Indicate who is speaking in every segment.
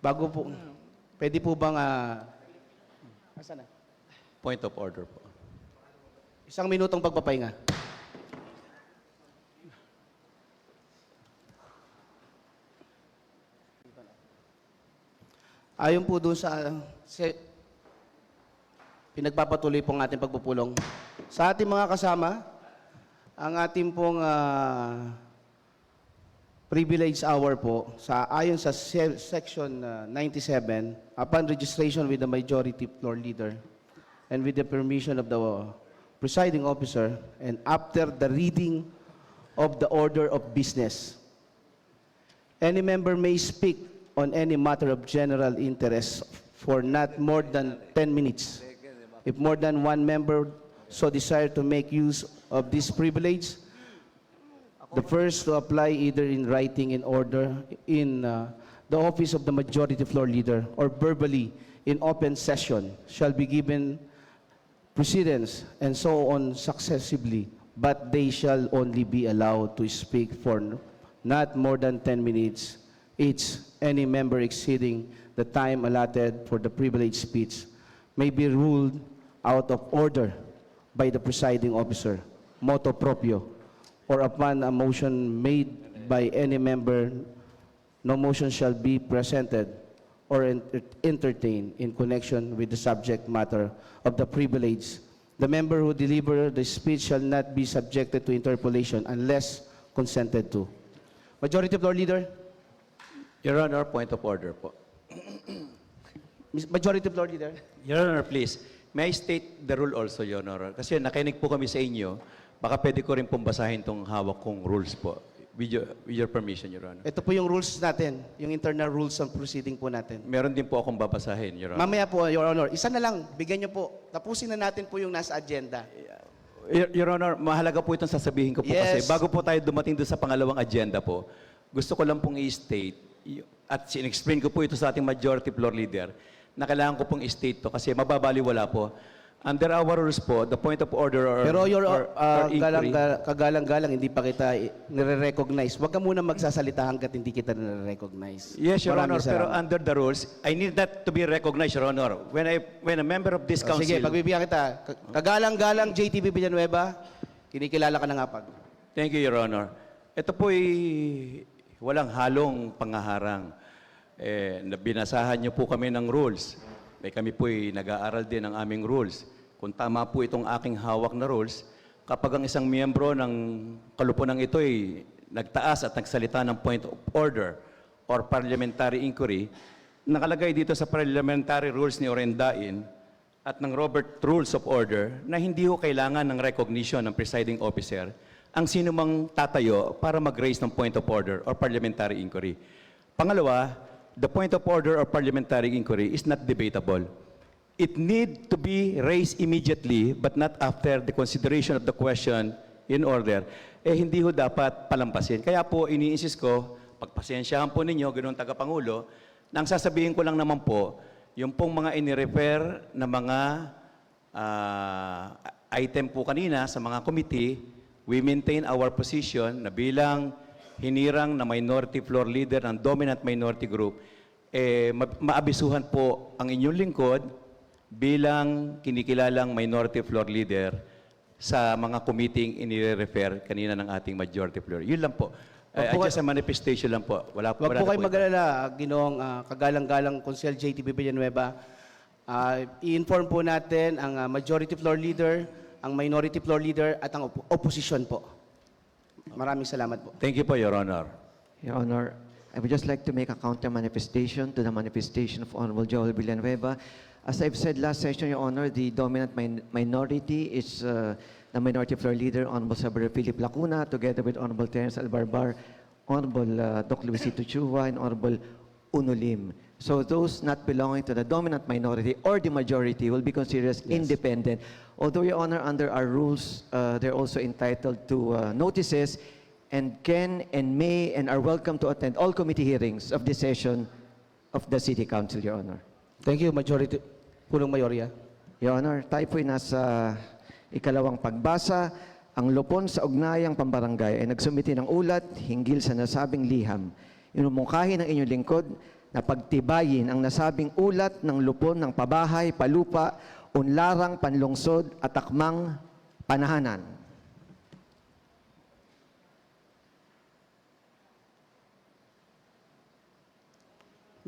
Speaker 1: Bago po, pwede po bang, asan na?
Speaker 2: Point of order po.
Speaker 1: Isang minutong pagpapahinga. Ayon po doon sa pinagpapatuloy pong ating pagpupulong. Sa ating mga kasama, ang ating pong privilege hour po, ayon sa section 97, upon registration with the majority floor leader and with the permission of the presiding officer and after the reading of the order of business, any member may speak on any matter of general interest for not more than 10 minutes. If more than one member so desire to make use of this privilege, the first to apply either in writing in order in the office of the majority floor leader or verbally in open session shall be given precedence and so on successively, but they shall only be allowed to speak for not more than 10 minutes each. Any member exceeding the time allotted for the privileged speech may be ruled out of order by the presiding officer, motu proprio, or upon a motion made by any member, no motion shall be presented or entertained in connection with the subject matter of the privilege. The member who deliver the speech shall not be subjected to interpolation unless consented to. Majority Floor Leader.
Speaker 2: Your Honor, point of order po.
Speaker 1: Majority Floor Leader.
Speaker 2: Your Honor, please, may I state the rule also, Your Honor? Kasi nakinig po kami sa inyo, baka pwede ko rin pong basahin itong hawak kong rules po. With your permission, Your Honor.
Speaker 1: Ito po yung rules natin, yung internal rules ng proceeding po natin.
Speaker 2: Meron din po akong babasahin, Your Honor.
Speaker 1: Mamaya po, Your Honor, isa na lang, bigyan niyo po. Tapusin na natin po yung nasa agenda.
Speaker 2: Your Honor, mahalaga po itong sasabihin ko po kasi
Speaker 1: Yes.
Speaker 2: bago po tayo dumating doon sa pangalawang agenda po, gusto ko lang pong i-state at sin-explain ko po ito sa ating majority floor leader na kailangan ko pong i-state to kasi mababaliwala po. Under our rules po, the point of order or
Speaker 1: Pero
Speaker 2: inquiry,
Speaker 1: kagalang-galang, hindi pa kita nire-recognize. Huwag ka muna magsasalita hanggat hindi kita nire-recognize.
Speaker 2: yes, Your
Speaker 1: Maraming
Speaker 2: Honor, pero
Speaker 1: salamat.
Speaker 2: under the rules, I need that to be recognized, Your Honor. When a member of this council...
Speaker 1: Sige, pagbibigyan kita. Kagalang-galang JTV Villanueva, kinikilala ka na nga pag.
Speaker 2: Thank you, Your Honor. Ito po'y walang halong pangaharang. Binasahan niyo po kami ng rules. Kami po'y nag-aaral din ng aming rules. Kung tama po itong aking hawak na rules, kapag ang isang miyembro ng kalupunan ito'y nagtaas at nagsalita ng point of order or parliamentary inquiry, nakalagay dito sa parliamentary rules ni Orendain at ng Robert Rules of Order na hindi ho kailangan ng recognition ng presiding officer ang sino mang tatayo para mag-raise ng point of order or parliamentary inquiry. Pangalawa, the point of order or parliamentary inquiry is not debatable. It need to be raised immediately but not after the consideration of the question in order. Hindi ho dapat palampasin. Kaya po, ini-insist ko, pagpasensyahan po ninyo, ganoong tagapangulo, nang sasabihin ko lang naman po, yung pong mga inirefer na mga item po kanina sa mga committee, we maintain our position na bilang hinirang na minority floor leader ng dominant minority group, maabisuhan po ang inyong lingkod bilang kinikilalang minority floor leader sa mga committee inirefer kanina ng ating majority floor. Yun lang po. Just a manifestation lang po. Wala po.
Speaker 1: Huwag po kayo mag-alala, Ginoong kagalang-galang Konsel JTV Villanueva. I-inform po natin ang majority floor leader, ang minority floor leader, at ang opposition po. Maraming salamat po.
Speaker 2: Thank you po, Your Honor.
Speaker 3: Your Honor, I would just like to make a counter manifestation to the manifestation of Honorable Joel Villanueva. As I've said last session, Your Honor, the dominant minority is the minority floor leader, Honorable Sabre Philip Lacuna, together with Honorable Terence Albarbar, Honorable Doc Luisito Chua, and Honorable Uno Lim. So those not belonging to the dominant minority or the majority will be considered as independent. Although, Your Honor, under our rules, they're also entitled to notices and can and may and are welcome to attend all committee hearings of this session of the City Council, Your Honor.
Speaker 1: Thank you, Majority Pulong Mayorya.
Speaker 3: Your Honor, tayo po'y nasa ikalawang pagbasa. Ang lupon sa ugnayang pambarangay ay nagsumiti ng ulat hinggil sa nasabing liham. Inumungkahi ng inyong lingkod na pagtibayin ang nasabing ulat ng lupon ng pabahay, palupa, unlarang, panlungsod at akmang panahanan.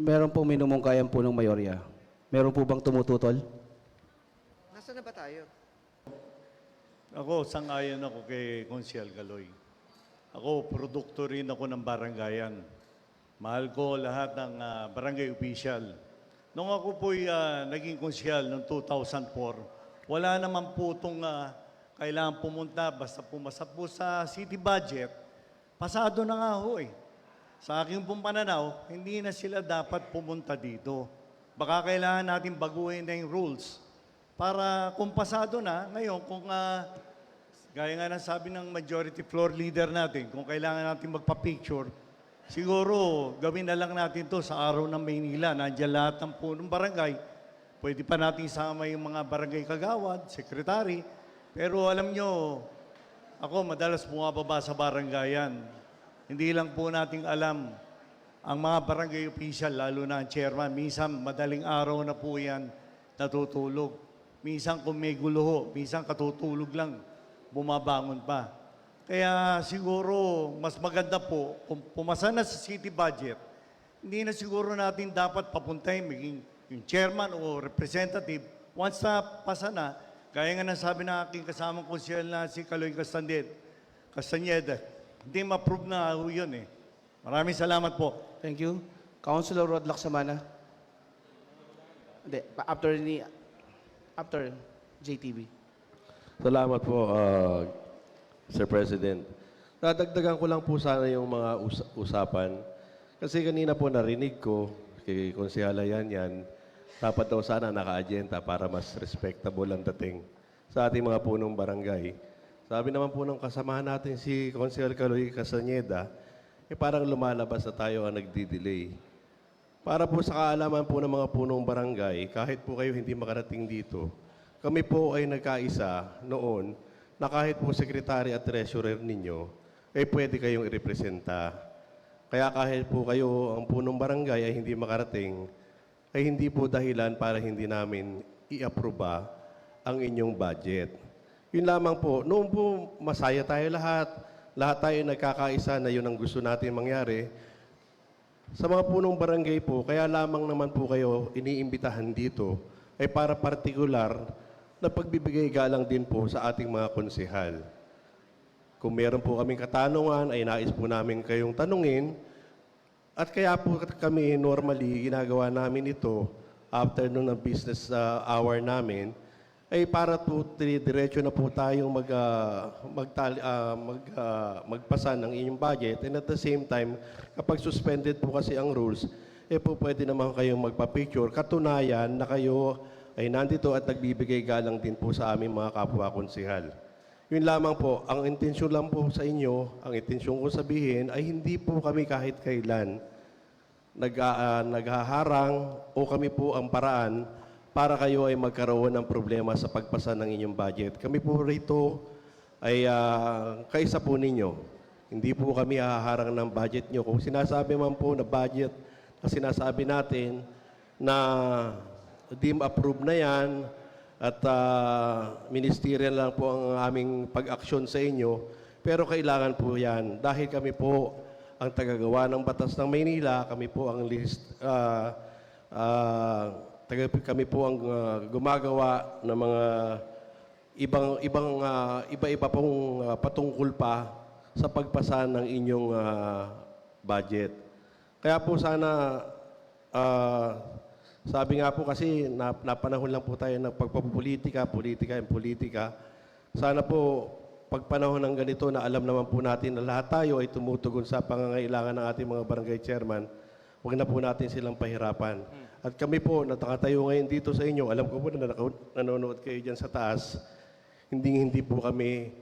Speaker 1: Meron pong minumungkayan po ng mayorya. Meron po bang tumututol?
Speaker 3: Nasaan na ba tayo?
Speaker 4: Ako, sang-ayon ako kay Consiel Galoy. Ako, produkto rin ako ng barangayan. Mahal ko lahat ng barangay official. Nung ako po'y naging konsyal noong 2004, wala naman po itong kailangan pumunta, basta pumasa po sa city budget, pasado na nga ho eh. Sa aking pong pananaw, hindi na sila dapat pumunta dito. Baka kailangan natin baguhin na yung rules para kung pasado na, ngayon kung gaya nga ng sabi ng majority floor leader natin, kung kailangan natin magpa-picture, siguro gawin na lang natin to sa araw ng Maynila. Nandiyan lahat ng punong barangay. Pwede pa natin isama yung mga barangay kagawad, sekretary. Pero alam nyo, ako madalas bumababa sa barangayan. Hindi lang po nating alam ang mga barangay official, lalo na ang chairman. Minsan madaling araw na po yan natutulog. Minsan kung may gulo ho, minsan katutulog lang, bumabangon pa. Kaya siguro mas maganda po kung pumasa na sa city budget, hindi na siguro natin dapat papuntahin maging yung chairman o representative. Once na pasa na, gaya nga ng sabi ng aking kasamang konsyel na si Kaloy Castañeda, hindi ma-approve na ho yun eh. Maraming salamat po.
Speaker 1: Thank you. Councilor Rod Lacsamana. Hindi, after JTV.
Speaker 5: Salamat po, Sir President. Dadagdagan ko lang po sana yung mga usapan. Kasi kanina po narinig ko, kay Konsehala yan, dapat daw sana naka-agenda para mas respectable ang dating sa ating mga punong barangay. Sabi naman po ng kasamahan natin si Konsehal Kaloy Castañeda, parang lumalabas na tayo ang nagdi-delay. Para po sa kaalaman po ng mga punong barangay, kahit po kayo hindi makarating dito, kami po ay nagkaisa noon na kahit po secretary at treasurer ninyo, ay pwede kayong irepresenta. Kaya kahit po kayo, ang punong barangay ay hindi makarating, ay hindi po dahilan para hindi namin i-aproba ang inyong budget. Yun lamang po, noon po masaya tayo lahat tayo nagkakaisa na yun ang gusto natin mangyari. Sa mga punong barangay po, kaya lamang naman po kayo iniimbitahan dito ay para partikular na pagbibigay galang din po sa ating mga konsehal. Kung meron po kaming katanungan, ay nais po namin kayong tanungin. At kaya po kami normally ginagawa namin ito after nung ng business hour namin, ay para po diretso na po tayong magpasa ng inyong budget. And at the same time, kapag suspended po kasi ang rules, po pwede naman kayong magpa-picture. Katunayan na kayo ay nandito at nagbibigay galang din po sa aming mga kapwa-konsehal. Yun lamang po, ang intensyon lang po sa inyo, ang intensyon ko sabihin ay hindi po kami kahit kailan naghaharang o kami po ang paraan para kayo ay magkaroon ng problema sa pagpasa ng inyong budget. Kami po rito ay kaisa po ninyo. Hindi po kami haharang ng budget nyo. Kung sinasabi man po na budget na sinasabi natin na deem approved na yan at ministerial lang po ang aming pag-aksyon sa inyo, pero kailangan po yan dahil kami po ang tagagawa ng batas ng Maynila, kami po ang kami po ang gumagawa ng mga iba-iba pong patungkol pa sa pagpasa ng inyong budget. Kaya po sana, sabi nga po kasi napanahon lang po tayo ng pagpapolitika, politika. Sana po, pag panahon ng ganito na alam naman po natin na lahat tayo ay tumutugon sa pangangailangan ng ating mga barangay chairman, huwag na po natin silang pahirapan. At kami po, nakatayo ngayon dito sa inyo, alam ko po na nanonood kayo dyan sa taas, hindi po kami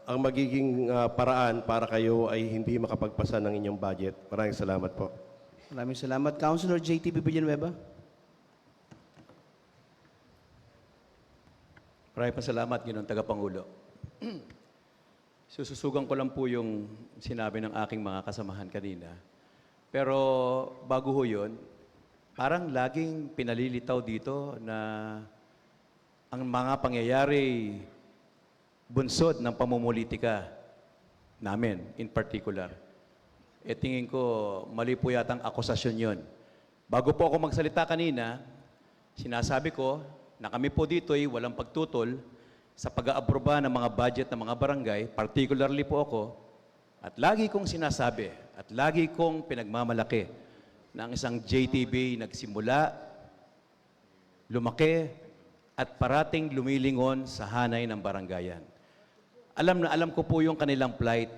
Speaker 5: ang magiging paraan para kayo ay hindi makapagpasa ng inyong budget. Maraming salamat po.
Speaker 1: Maraming salamat. Councilor JTV Villanueva.
Speaker 2: Maraming pasalamat, Ginoong Tagapangulo. Sususugan ko lang po yung sinabi ng aking mga kasamahan kanina. Pero bago ho yun, parang laging pinalilitaw dito na ang mga pangyayari bunsod ng pamumulitika namin in particular. Tingin ko mali po yatang akusasyon yun. Bago po ako magsalita kanina, sinasabi ko na kami po dito ay walang pagtutol sa pag-aaproba ng mga budget ng mga barangay, particularly po ako, at lagi kong sinasabi at lagi kong pinagmamalaki na ang isang JTB nagsimula, lumaki, at parating lumilingon sa hanay ng barangayan. Alam na alam ko po yung kanilang plight,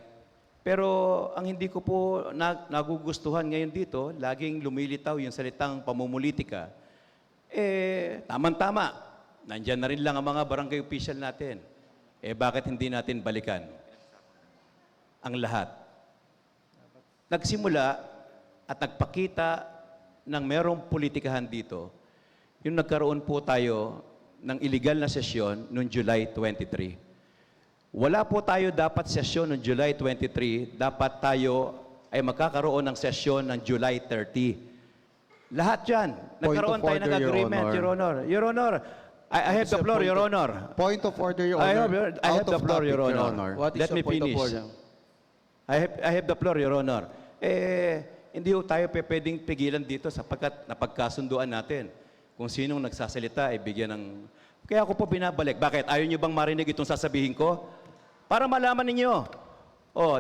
Speaker 2: pero ang hindi ko po nagugustuhan ngayon dito, laging lumilitaw yung salitang pamumulitika, tama-tama, nandyan na rin lang ang mga barangay official natin. Bakit hindi natin balikan ang lahat? Nagsimula at nagpakita ng merong politikahan dito, yung nagkaroon po tayo ng illegal na sesyon noong July 23. Wala po tayo dapat sesyon noong July 23, dapat tayo ay magkakaroon ng sesyon ng July 30. Lahat yan. Nagkaroon tayo ng agreement, Your Honor. Your Honor, I have the floor, Your Honor.
Speaker 6: Point of order, Your Honor.
Speaker 2: I have
Speaker 6: Out
Speaker 2: the
Speaker 6: of
Speaker 2: floor,
Speaker 6: topic,
Speaker 2: Your Honor.
Speaker 1: What is
Speaker 2: Let
Speaker 1: your
Speaker 2: me
Speaker 1: point of
Speaker 2: finish.
Speaker 1: order?
Speaker 2: I have the floor, Your Honor. Hindi ho tayo pwedeng pigilan dito sapagkat napagkasunduan natin. Kung sinong nagsasalita, bigyan ng... Kaya ako po binabalik. Bakit? Ayaw niyo bang marinig itong sasabihin ko? Para malaman ninyo.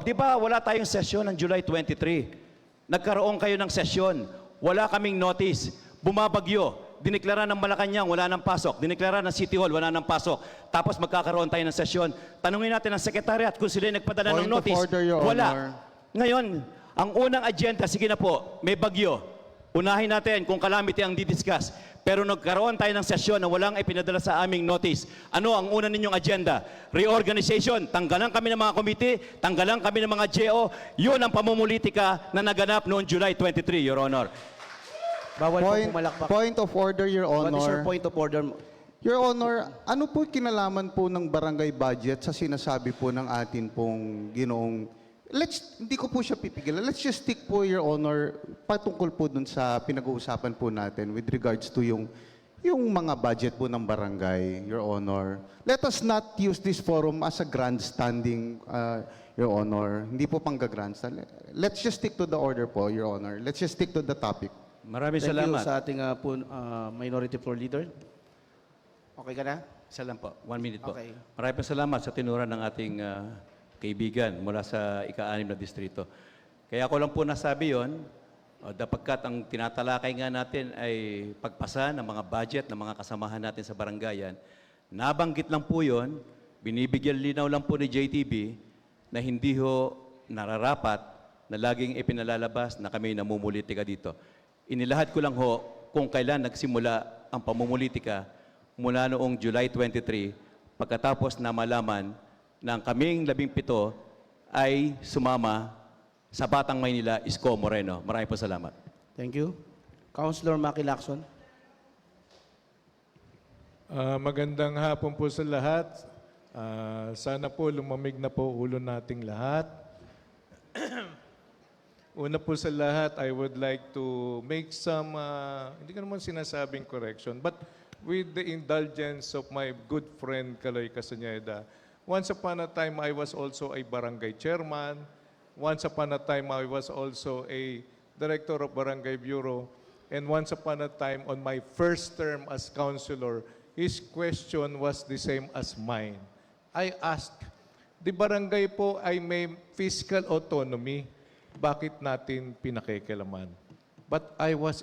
Speaker 2: Di ba wala tayong sesyon ng July 23? Nagkaroon kayo ng sesyon. Wala kaming notice. Bumabagyo. Dineklara ng Malacanang, wala nang pasok. Dineklara ng City Hall, wala nang pasok. Tapos magkakaroon tayo ng sesyon. Tanungin natin ang sekretariat kung sila nagpadala ng
Speaker 6: Point of
Speaker 2: notice.
Speaker 6: order, Your
Speaker 2: Wala.
Speaker 6: Honor.
Speaker 2: Ngayon, ang unang agenda, sige na po, may bagyo. Unahin natin kung calamity ang didiscuss. Pero nagkaroon tayo ng sesyon na walang ipinadala sa aming notice. Ano ang una ninyong agenda? Reorganization. Tanggalan kami ng mga committee, tanggalan kami ng mga GO. Yun ang pamumulitika na naganap noong July 23, Your Honor.
Speaker 1: Bawal po pumalakpak.
Speaker 6: Point of order, Your
Speaker 1: What is your
Speaker 6: Honor.
Speaker 1: point of order?
Speaker 6: Your Honor, ano po kinalaman po ng barangay budget sa sinasabi po ng atin pong ginoong... Hindi ko po siya pipigilan. Let's just stick po, Your Honor, patungkol po dun sa pinag-uusapan po natin with regards to yung mga budget po ng barangay, Your Honor. Let us not use this forum as a grandstanding, Your Honor. Hindi po pang grandstand. Let's just stick to the order po, Your Honor. Let's just stick to the topic.
Speaker 2: Maraming
Speaker 1: Thank
Speaker 2: salamat.
Speaker 1: you sa ating minority floor leader. Okay ka na?
Speaker 2: Isa lang po. 1 minute po.
Speaker 1: Okay.
Speaker 2: Maraming salamat sa tinura ng ating kaibigan mula sa ika-6 na distrito. Kaya ako lang po nasabi yon, dapagkat ang tinatalakay nga natin ay pagpasa ng mga budget ng mga kasamahan natin sa barangayan. Nabanggit lang po yon, binibigyan linaw lang po ni JTB na hindi ho nararapat na laging ipinalalabas na kami namumulitika dito. Inilahad ko lang ho kung kailan nagsimula ang pamumulitika mula noong July 23 pagkatapos na malaman na ang kaming 17 ay sumama sa Batang Maynila, Isko Moreno. Maraming po salamat.
Speaker 1: Thank you. Councilor Maki Lacson.
Speaker 7: Magandang hapon po sa lahat. Sana po lumamig na po ulo nating lahat. Una po sa lahat, I would like to make some, hindi ko naman sinasabing correction, but with the indulgence of my good friend Kaloy Castañeda, once upon a time, I was also a barangay chairman. Once upon a time, I was also a director of Barangay Bureau. And once upon a time, on my first term as councilor, his question was the same as mine. I asked, the barangay po ay may fiscal autonomy. Bakit natin pinakikialaman? But I was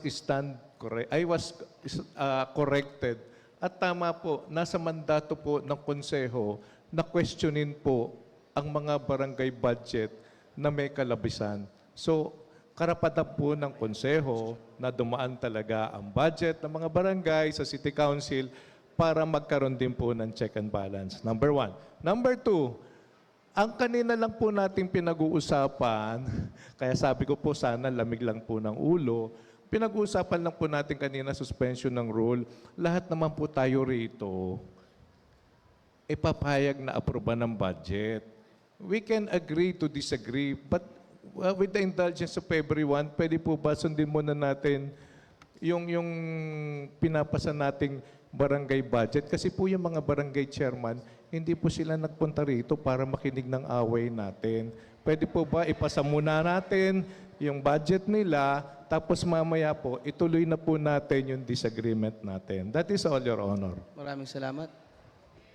Speaker 7: corrected. At tama po, nasa mandato po ng konseho na questionin po ang mga barangay budget na may kalabisan. So, karapatan po ng konseho na dumaan talaga ang budget ng mga barangay sa City Council para magkaroon din po ng check and balance. Number 1. Number 2, ang kanina lang po nating pinag-uusapan, kaya sabi ko po sana lamig lang po ng ulo, pinag-uusapan lang po natin kanina suspension ng rule, lahat naman po tayo rito, ipapayag na aproba ng budget. We can agree to disagree, but with the indulgence of everyone, pwede po ba sundin muna natin yung pinapasa nating barangay budget? Kasi po yung mga barangay chairman, hindi po sila nagpunta rito para makinig ng away natin. Pwede po ba ipasa muna natin yung budget nila, tapos mamaya po, ituloy na po natin yung disagreement natin. That is all, Your Honor.
Speaker 1: Maraming salamat.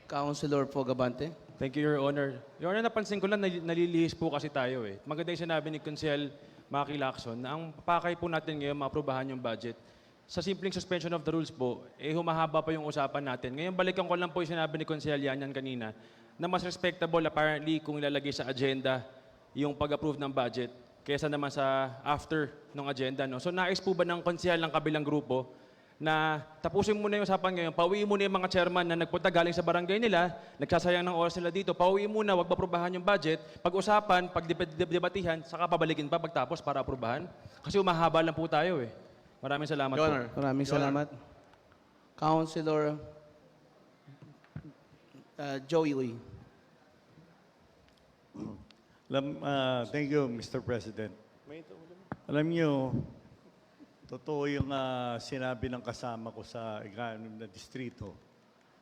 Speaker 1: Councilor Fogabante.
Speaker 8: Thank you, Your Honor. Your Honor, napansin ko lang, nalilihis po kasi tayo eh. Maganda yung sinabi ni Consel Maki Lacson na ang pakay po natin ngayon maaprubahan yung budget. Sa simpleng suspension of the rules po, humahaba pa yung usapan natin. Ngayon, balikan ko lang po yung sinabi ni Consel Yanyan kanina na mas respectable apparently kung ilalagay sa agenda yung pag-approve ng budget kaysa naman sa after ng agenda. No? So nais po ba ng konsehal ng kabilang grupo na tapusin muna yung usapan ngayon, pauwiin muna yung mga chairman na nagpunta galing sa barangay nila, nagsasayang ng oras nila dito, pauwiin muna, wag paprubahan yung budget, pag-usapan, pag-debatihan, saka pabalikin pa pagtapos para aprubahan. Kasi umahaba lang po tayo eh. Maraming salamat po.
Speaker 1: Maraming salamat. Councilor Joey Uy.
Speaker 4: Thank you, Mr. President. Alam niyo, totoo yung sinabi ng kasama ko sa ika-6 na distrito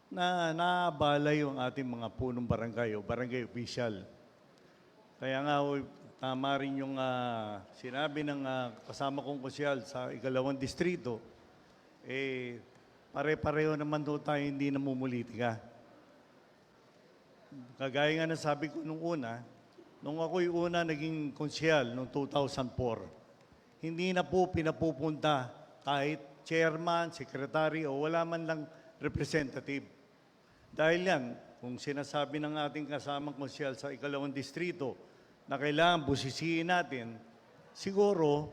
Speaker 4: na naabala yung ating mga punong barangay o barangay official. Kaya nga, tama rin yung sinabi ng kasama kong konsyal sa ika-2 distrito, pare-pareho naman doon tayo hindi namumulitika. Kagaya nga na sabi ko nung una, nung ako'y una naging konsyal noong 2004, hindi na po pinapupunta kahit chairman, secretary o wala man lang representative. Dahil yan, kung sinasabi ng ating kasamang konsyal sa ika-2 distrito na kailangan busisiin natin, siguro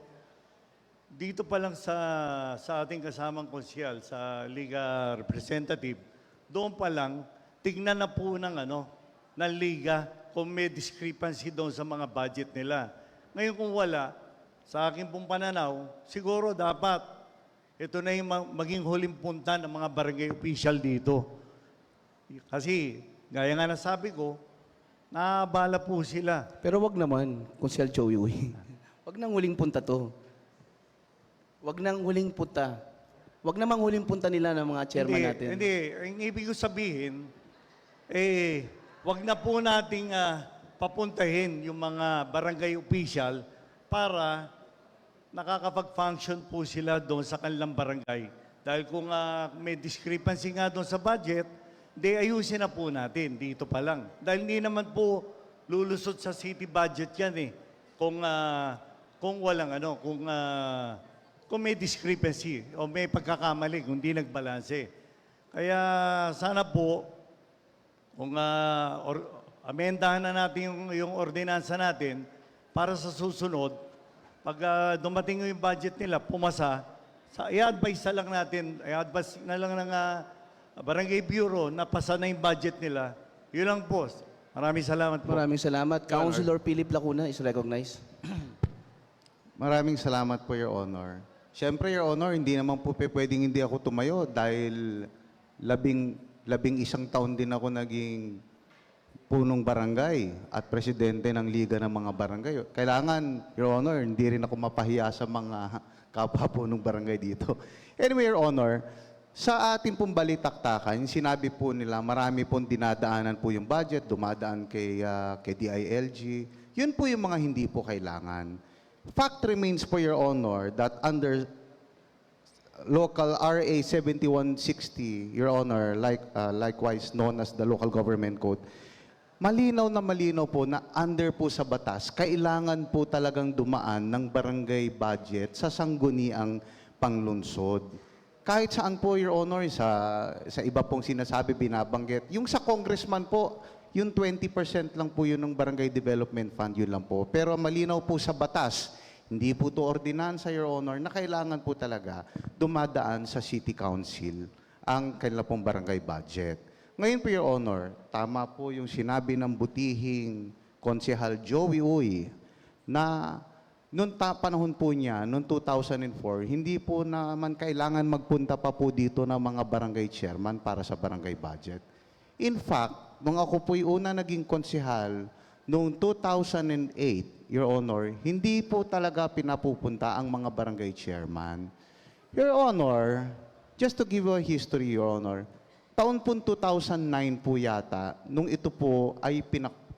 Speaker 4: dito pa lang sa ating kasamang konsyal sa Liga Representative, doon pa lang tignan na po ng Liga kung may discrepancy doon sa mga budget nila. Ngayon kung wala, sa akin pong pananaw, siguro dapat ito na yung maging huling punta ng mga barangay official dito. Kasi, gaya nga nasabi ko, naabala po sila.
Speaker 1: Pero wag naman, Councilor Joey Uy. Wag nang huling punta to. Wag nang huling punta. Wag namang huling punta nila ng mga chairman natin.
Speaker 4: Hindi, ang ibig ko sabihin, wag na po nating papuntahin yung mga barangay official para nakakapag-function po sila doon sa kanilang barangay. Dahil kung may discrepancy nga doon sa budget, ayusin na po natin dito pa lang. Dahil hindi naman po lulusot sa city budget yan eh. Kung walang kung may discrepancy o may pagkakamali, kung di nagbalanse. Kaya sana po, kung amendahan na natin yung ordinansa natin para sa susunod, pag dumating yung budget nila, pumasa, i-advise na lang natin, i-advise na lang ng Barangay Bureau na pasa na yung budget nila. Yun lang po. Maraming salamat po.
Speaker 1: Maraming salamat. Councilor Philip Lacuna is recognized.
Speaker 6: Maraming salamat po, Your Honor. Siyempre, Your Honor, hindi naman po pwedeng hindi ako tumayo dahil labing isang taon din ako naging punong barangay at presidente ng Liga ng mga Barangay. Kailangan, Your Honor, hindi rin ako mapahiya sa mga kapwa punong barangay dito. Anyway, Your Honor, sa ating pong balitaktakan, sinabi po nila marami pong dinadaanan po yung budget, dumadaan kay DILG. Yun po yung mga hindi po kailangan. Fact remains po, Your Honor, that under Local RA 7160, Your Honor, likewise known as the Local Government Code, malinaw po na under po sa batas, kailangan po talagang dumaan ng barangay budget sa sangguniang panglunsod. Kahit saan po, Your Honor, sa iba pong sinasabi, binabanggit. Yung sa congressman po, yung 20% lang po yun ng Barangay Development Fund, yun lang po. Pero malinaw po sa batas, hindi po to ordinansa, Your Honor, na kailangan po talaga dumadaan sa City Council ang kanila pong barangay budget. Ngayon po, Your Honor, tama po yung sinabi ng butihing Konsehal Joey Uy na noong panahon po niya, noong 2004, hindi po naman kailangan magpunta pa po dito ng mga barangay chairman para sa barangay budget. In fact, nung ako po'y una naging konsehal, noong 2008, Your Honor, hindi po talaga pinapupunta ang mga barangay chairman. Your Honor, just to give you a history, Your Honor, taon po 2009 po yata, nung ito po ay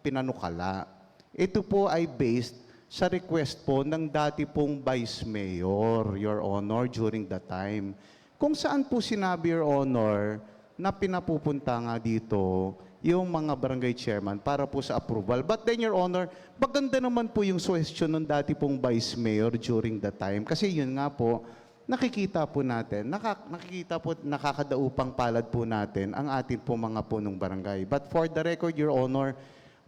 Speaker 6: pinanukala. Ito po ay based sa request po ng dati pong Vice Mayor, Your Honor, during that time. Kung saan po sinabi, Your Honor, na pinapupunta nga dito yung mga barangay chairman para po sa approval. But then, Your Honor, maganda naman po yung suggestion ng dati pong Vice Mayor during that time. Kasi yun nga po, nakikita po natin, nakikita po, nakakadaupang palad po natin ang atin po mga punong barangay. But for the record, Your Honor,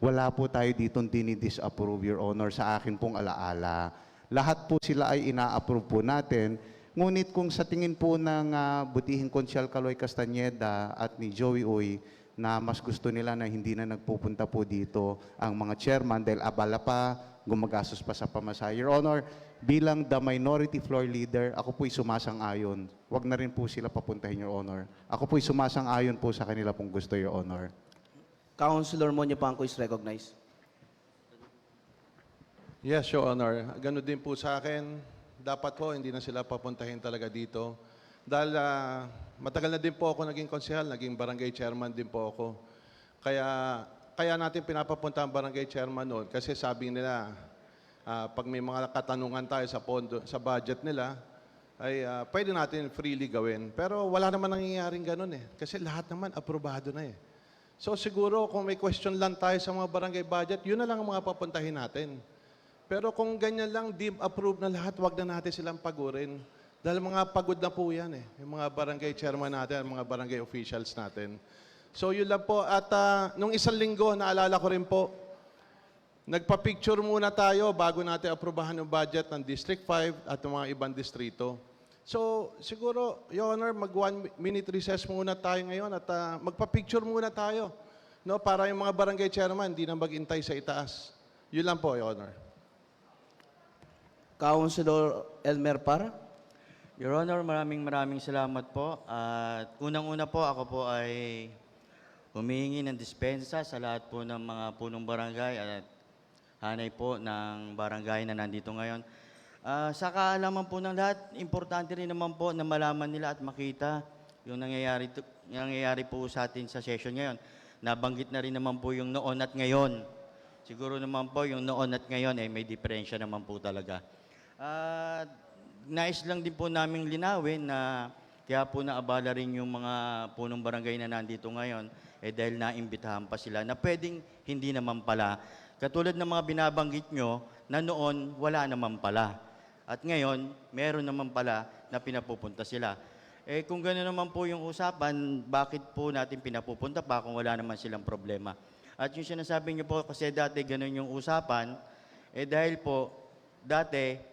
Speaker 6: wala po tayo ditong dinidisapprove, Your Honor, sa akin pong alaala. Lahat po sila ay ina-approve po natin. Ngunit kung sa tingin po ng butihing Konsyal Kaloy Castañeda at ni Joey Uy, na mas gusto nila na hindi na nagpupunta po dito ang mga chairman dahil abala pa, gumagastos pa sa pamasahe. Your Honor, bilang the minority floor leader, ako po'y sumasang-ayon. Huwag na rin po sila papuntahin, Your Honor. Ako po'y sumasang-ayon po sa kanila pong gusto, Your Honor.
Speaker 1: Councilor Monyo Pangco is recognized.
Speaker 5: Yes, Your Honor. Ganun din po sa akin. Dapat po hindi na sila papuntahin talaga dito. Dahil matagal na din po ako naging konsehal, naging barangay chairman din po ako. Kaya natin pinapapunta ang barangay chairman noon kasi sabi nila, pag may mga katanungan tayo sa pondo, sa budget nila, ay pwede natin freely gawin. Pero wala naman nangyayaring ganun eh. Kasi lahat naman aprobado na eh. So siguro kung may question lang tayo sa mga barangay budget, yun na lang ang mga papuntahin natin. Pero kung ganyan lang, deem approved na lahat, wag na natin silang pagurin. Dahil mga pagod na po yan eh. Yung mga barangay chairman natin, mga barangay officials natin. So yun lang po. At nung isang linggo, naalala ko rin po, nagpa-picture muna tayo bago natin aprobahan yung budget ng District 5 at ng mga ibang distrito. So siguro, Your Honor, mag 1 minute recess muna tayo ngayon at magpa-picture muna tayo. No, para yung mga barangay chairman, hindi na mag-intay sa itaas. Yun lang po, Your Honor.
Speaker 1: Councilor Elmer Para.
Speaker 9: Your Honor, maraming salamat po. At unang-una po, ako po ay humihingi ng dispensa sa lahat po ng mga punong barangay at hanay po ng barangay na nandito ngayon. Sa kaalaman po ng lahat, importante rin naman po na malaman nila at makita yung nangyayari po sa atin sa session ngayon. Nabanggit na rin naman po yung noon at ngayon. Siguro naman po yung noon at ngayon may diferensya naman po talaga. Nais lang din po naming linawin na kaya po naabala rin yung mga punong barangay na nandito ngayon dahil naimbitahan pa sila na pwedeng hindi naman pala. Katulad ng mga binabanggit nyo na noon wala naman pala. At ngayon, meron naman pala na pinapupunta sila. Kung gano'n naman po yung usapan, bakit po natin pinapupunta pa kung wala naman silang problema? At yung sinasabi nyo po kasi dati gano'n yung usapan, dahil po dati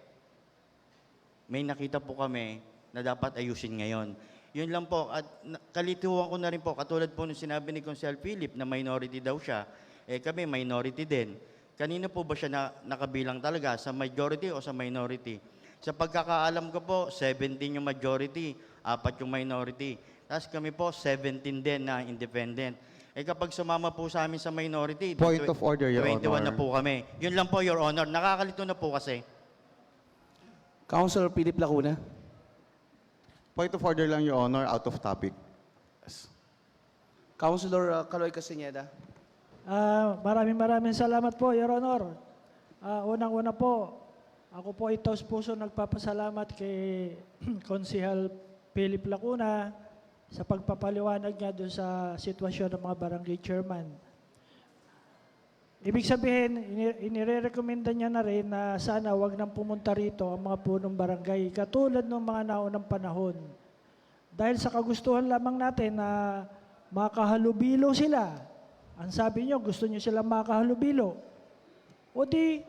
Speaker 9: may nakita po kami na dapat ayusin ngayon. Yun lang po. At kalituhan ko na rin po, katulad po nung sinabi ni Consel Philip na minority daw siya, kami minority din. Kanino po ba siya nakabilang talaga? Sa majority o sa minority? Sa pagkakaalam ko po, 17 yung majority, 4 yung minority. Tapos kami po, 17 din na independent. Kapag sumama po sa amin sa minority,
Speaker 6: Point of order, Your
Speaker 9: 21
Speaker 6: Honor.
Speaker 9: na po kami. Yun lang po, Your Honor. Nakakalito na po kasi.
Speaker 1: Councilor Philip Lacuna.
Speaker 6: Point of order lang, Your Honor, out of topic.
Speaker 1: Councilor Kaloy Castañeda.
Speaker 10: Maraming salamat po, Your Honor. Unang-una po, ako po itaos puso nagpapasalamat kay Konsehal Philip Lacuna sa pagpapaliwanag niya doon sa sitwasyon ng mga barangay chairman. Ibig sabihin, inirekomenda niya na rin na sana wag nang pumunta rito ang mga punong barangay katulad ng mga naunang panahon. Dahil sa kagustuhan lamang natin na makahalubilo sila. Ang sabi niyo, gusto niyo silang makahalubilo. O di,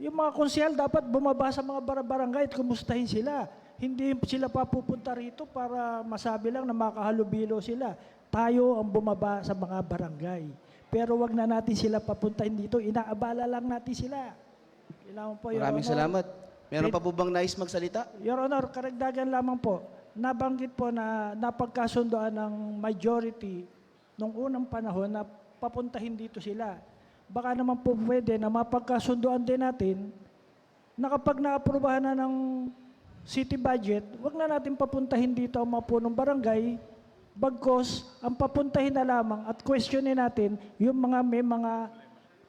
Speaker 10: yung mga konsehal dapat bumaba sa mga barangay at kumustahin sila. Hindi sila papupunta rito para masabi lang na makahalubilo sila. Tayo ang bumaba sa mga barangay. Pero wag na natin sila papuntahin dito. Inaabala lang natin sila. Kailangan po, Your
Speaker 1: Maraming
Speaker 10: Honor.
Speaker 1: salamat. Meron pa po bang nais magsalita?
Speaker 10: Your Honor, karagdagan lamang po. Nabanggit po na napagkasundoan ng majority nung unang panahon na papuntahin dito sila. baka naman po pwede na mapagkasunduan din natin na kapag naaprubahan na ng city budget, wag na natin papuntahin dito ang mga punong barangay, bagkos ang papuntahin na lamang at questionin natin yung mga may mga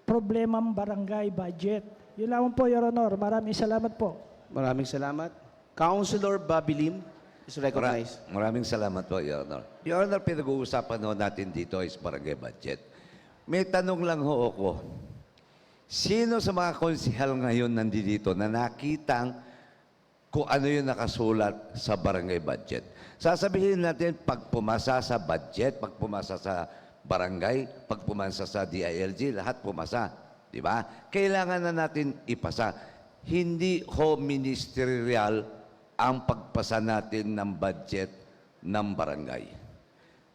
Speaker 10: problemang barangay budget. Yun lamang po, Your Honor. Maraming salamat po.
Speaker 1: Maraming salamat. Councilor Bobby Lim is recognized.
Speaker 11: Maraming salamat po, Your Honor. Your Honor, pinag-uusapan ho natin dito is barangay budget. May tanong lang ho ako. Sino sa mga konsihal ngayon nandito na nakitang kung ano yung nakasulat sa barangay budget? Sasabihin natin, pag pumasa sa budget, pag pumasa sa barangay, pag pumasa sa DILG, lahat pumasa. Di ba? Kailangan na natin ipasa. Hindi ho ministerial ang pagpasa natin ng budget ng barangay.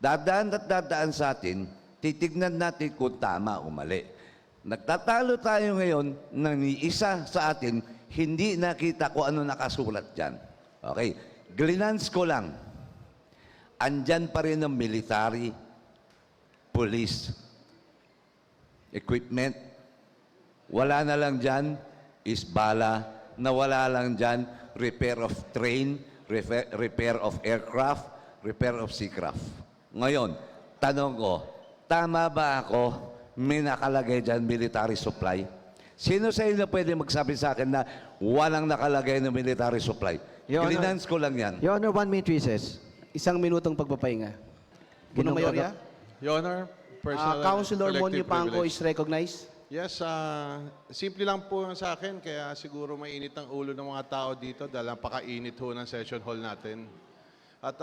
Speaker 11: Dadaan at dadaan sa atin, titignan natin kung tama o mali. Nagtatalo tayo ngayon ng isa sa atin, hindi nakita kung ano nakasulat dyan. Okay, glinance ko lang. Andyan pa rin ang military, police, equipment. Wala na lang dyan is bala. Nawala lang dyan repair of train, repair of aircraft, repair of seacraft. Ngayon, tanong ko, tama ba ako may nakalagay dyan military supply? Sino sa inyo pwede magsabi sa akin na walang nakalagay na military supply?
Speaker 3: Your Honor.
Speaker 11: Glinance ko lang yan.
Speaker 3: Your Honor, 1 minute recess.
Speaker 1: 1 minutong pagpapahinga. Punong Mayorya?
Speaker 12: Your Honor, personal
Speaker 1: Councilor Monyo
Speaker 12: collective
Speaker 1: Pangko
Speaker 12: privilege.
Speaker 1: is recognized.
Speaker 12: Yes, simple lang po yung sa akin, kaya siguro mainit ang ulo ng mga tao dito dahil napakainit ho ng session hall natin. At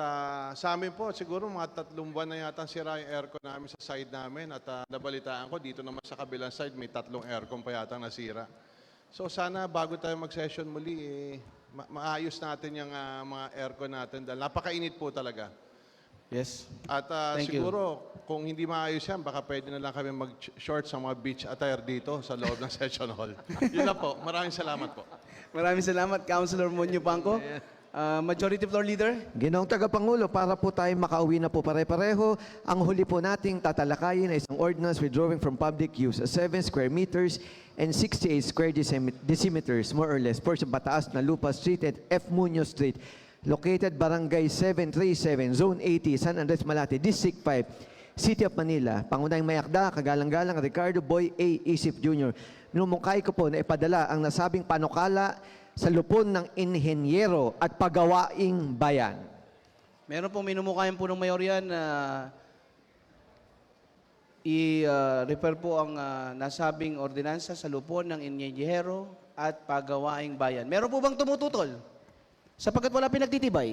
Speaker 12: sa amin po, siguro mga 3 buwan na yata sira yung aircon namin sa side namin. At nabalitaan ko, dito naman sa kabilang side, may 3 aircon pa yata nasira. So sana bago tayo mag-session muli, maayos natin yung mga aircon natin dahil napakainit po talaga.
Speaker 1: Yes.
Speaker 12: At
Speaker 1: Thank you.
Speaker 12: siguro, kung hindi maayos yan, baka pwede na lang kami mag-short sa mga beach attire dito sa loob ng session hall. Yun na po. Maraming salamat po.
Speaker 1: Maraming salamat, Councilor Monyo Pangko. Majority Floor Leader?
Speaker 3: Ginoong Tagapangulo, para po tayo makauwi na po pare-pareho, ang huli po nating tatalakayin ay isang ordinance withdrawing from public use 7 square meters and 68 square decimeters, more or less, portion Bataas na Lupa Street at F. Muñoz Street, located Barangay 737, Zone 80, San Andres Malate, District 5, City of Manila. Pangunahing mayakda, kagalang-galang Ricardo Boy A. Isip Jr. Minumungkay ko po na ipadala ang nasabing panukala sa lupon ng inhenyero at pagawaing bayan.
Speaker 1: Meron pong minumukayang punong mayorya na i-refer po ang nasabing ordinansa sa lupon ng inhenyero at pagawaing bayan. Meron po bang tumututol? Sapagkat wala pinagtitibay.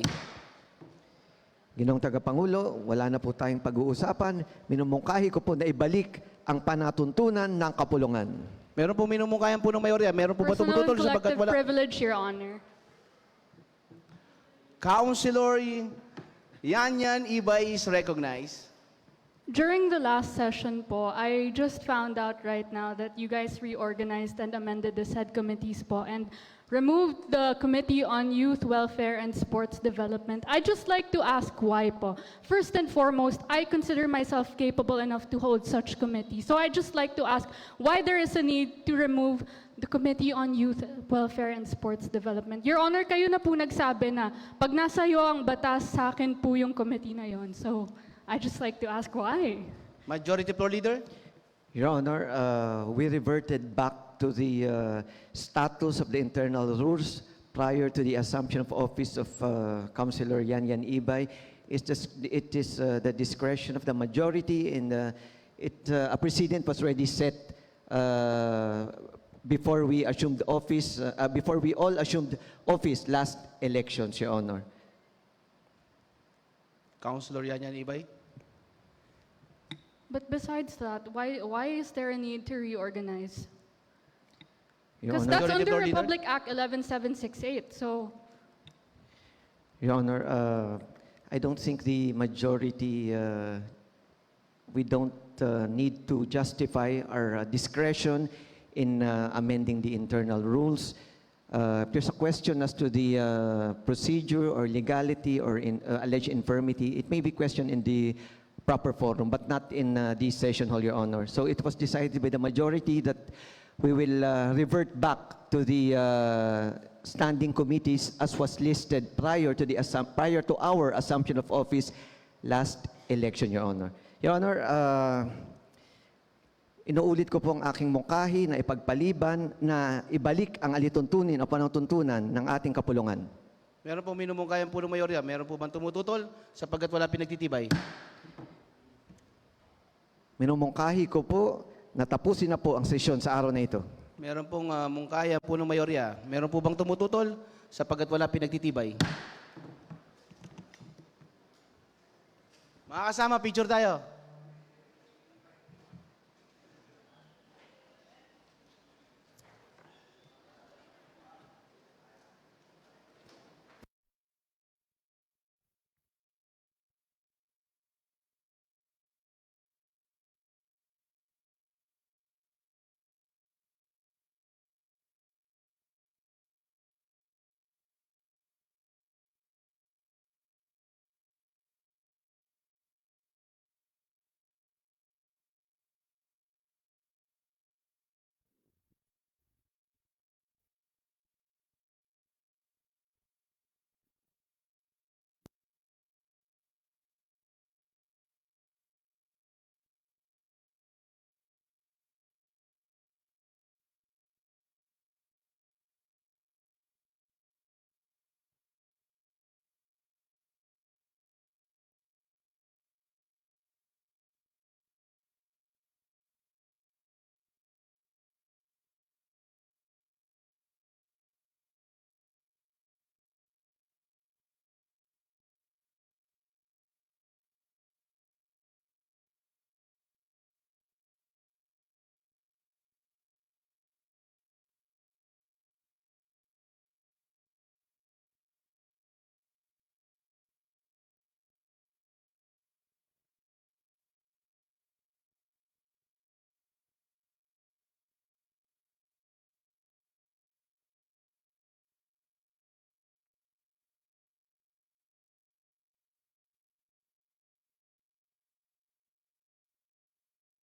Speaker 3: Ginoong Tagapangulo, wala na po tayong pag-uusapan. Minumungkahi ko po na ibalik ang panatuntunan ng kapulungan.
Speaker 1: Meron po minumukayang punong mayorya. Meron po ba
Speaker 13: Personal and
Speaker 1: tumututol sapagkat
Speaker 13: collective
Speaker 1: wala?
Speaker 13: privilege, Your Honor.
Speaker 1: Councilor Yanyan Ibay is recognized.
Speaker 13: During the last session po, I just found out right now that you guys reorganized and amended the said committees po and removed the Committee on Youth Welfare and Sports Development. I'd just like to ask why po. First and foremost, I consider myself capable enough to hold such committee. So I'd just like to ask why there is a need to remove the Committee on Youth Welfare and Sports Development. Your Honor, kayo na po nagsabi na pag nasa iyo ang batas, sa akin po yung committee na yon. So I'd just like to ask why.
Speaker 1: Majority Floor Leader?
Speaker 3: Your Honor, we reverted back to the status of the internal rules prior to the assumption of office of Councilor Yanyan Ibay. It is the discretion of the majority, and a precedent was already set before we assumed office, before we all assumed office last elections, Your Honor.
Speaker 1: Councilor Yanyan Ibay?
Speaker 13: But besides that, why is there a need to reorganize?
Speaker 3: Your
Speaker 13: Because
Speaker 3: Honor,
Speaker 13: that's
Speaker 1: Majority
Speaker 13: under
Speaker 1: Floor Leader?
Speaker 13: Republic Act 11768. So
Speaker 3: Your Honor, I don't think the majority, we don't need to justify our discretion in amending the internal rules. If there's a question as to the procedure or legality or alleged infirmity, it may be questioned in the proper forum, but not in this session hall, Your Honor. So it was decided by the majority that we will revert back to the standing committees as was listed prior to our assumption of office last election, Your Honor. Your Honor, inuulit ko po ang aking mungkahi na ipagpaliban na ibalik ang alituntunin o panuntunan ng ating kapulungan.
Speaker 1: Meron pong minumungkayang punong mayorya. Meron po bang tumututol sapagkat wala pinagtitibay?
Speaker 3: Minumungkahi ko po na tapusin na po ang sesyon sa araw na ito.
Speaker 1: Meron pong mungkaya punong mayorya. Meron po bang tumututol sapagkat wala pinagtitibay? Mga kasama, picture tayo.